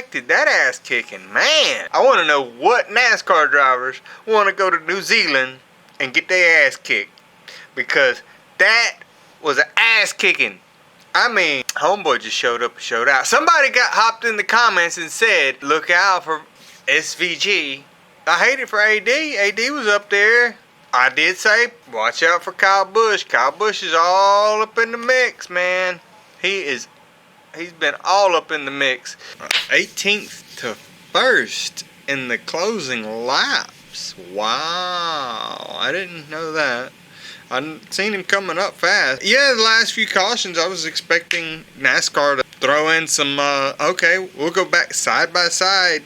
expected that ass kicking. Man, I want to know what NASCAR drivers want to go to New Zealand and get their ass kicked, because that was an ass kicking. I mean, homeboy just showed up and showed out. Somebody got hopped in the comments and said, look out for SVG. I hate it for AD. AD was up there. I did say, watch out for Kyle Busch. Kyle Busch is all up in the mix, man. He's been all up in the mix. 18th to 1st in the closing laps. Wow. I didn't know that. I've seen him coming up fast. Yeah, the last few cautions, I was expecting NASCAR to throw in some, okay, we'll go back side by side.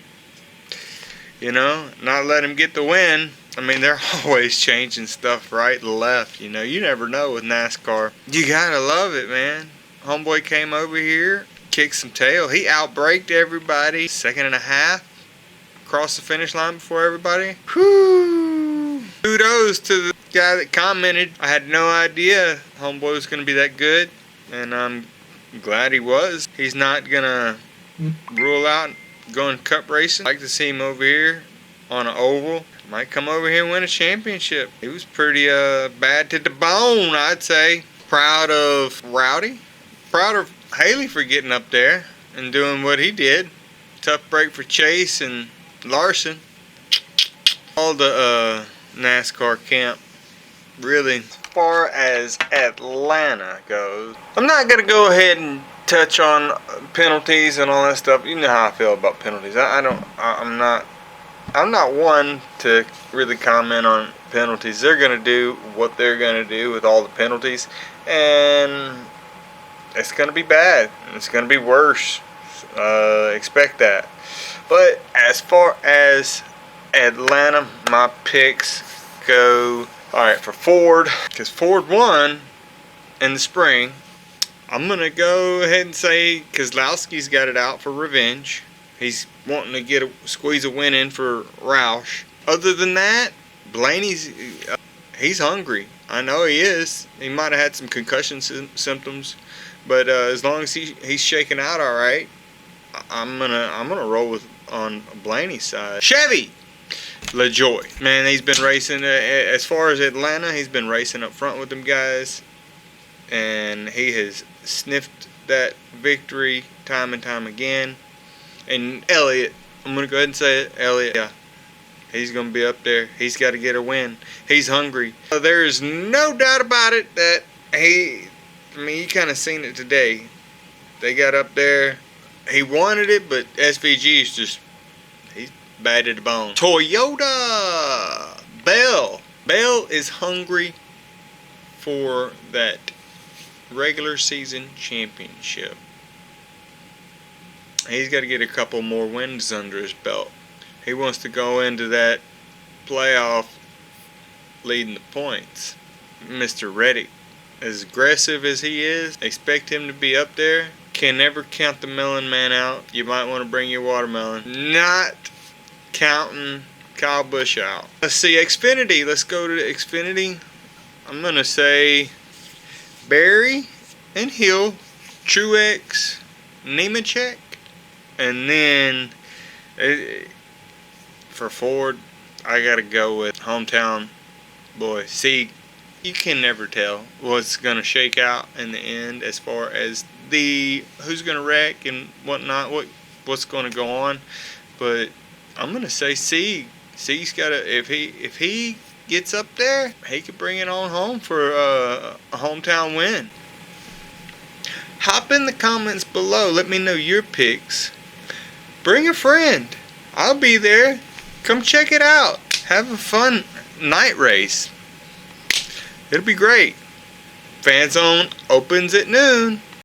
You know, not let him get the win. I mean, they're always changing stuff right and left. You know, you never know with NASCAR. You gotta love it, man. Homeboy came over here, kicked some tail. He outbraked everybody. 2.5 across the finish line before everybody. Whew. Kudos to the guy that commented. I had no idea homeboy was going to be that good, and I'm glad he was. He's not going to rule out going cup racing. I'd like to see him over here on an oval. Might come over here and win a championship. He was pretty bad to the bone, I'd say. Proud of Rowdy. Proud of Haley for getting up there and doing what he did. Tough break for Chase and Larson. All the NASCAR camp, really. As far as Atlanta goes, I'm not gonna go ahead and touch on penalties and all that stuff. You know how I feel about penalties. I'm not one to really comment on penalties. They're gonna do what they're gonna do with all the penalties, and it's gonna be bad. It's gonna be worse. Expect that. But as far as Atlanta, my picks go, alright, for Ford, because Ford won in the spring. I'm going to go ahead and say Keselowski's got it out for revenge. He's wanting to squeeze a win in for Roush. Other than that, Blaney's, he's hungry. I know he is. He might have had some concussion symptoms, but as long as he's shaking out alright, I'm gonna roll on Blaney's side. Chevy LaJoy, man, he's been racing. As far as Atlanta, he's been racing up front with them guys, and he has sniffed that victory time and time again. And Elliott, I'm gonna go ahead and say it, Elliott, yeah, he's gonna be up there. He's got to get a win. He's hungry. There is no doubt about it that I mean, you kind of seen it today. They got up there. He wanted it, but SVG is just, he's bad to the bone. Toyota! Bell is hungry for that regular season championship. He's got to get a couple more wins under his belt. He wants to go into that playoff leading the points. Mr. Reddick, as aggressive as he is, expect him to be up there. Can never count the melon man out. You might want to bring your watermelon. Not counting Kyle Busch out. Let's see, Xfinity. Let's go to Xfinity. I'm going to say Barry and Hill, Truex, Nemechek, and then for Ford, I got to go with hometown boy. See, you can never tell what's going to shake out in the end as far as who's going to wreck and whatnot, what's going to go on. But I'm going to say C's got to, if he gets up there, he could bring it on home for a hometown win. Hop in the comments below. Let me know your picks. Bring a friend. I'll be there. Come check it out. Have a fun night race. It'll be great. Fan Zone opens at noon.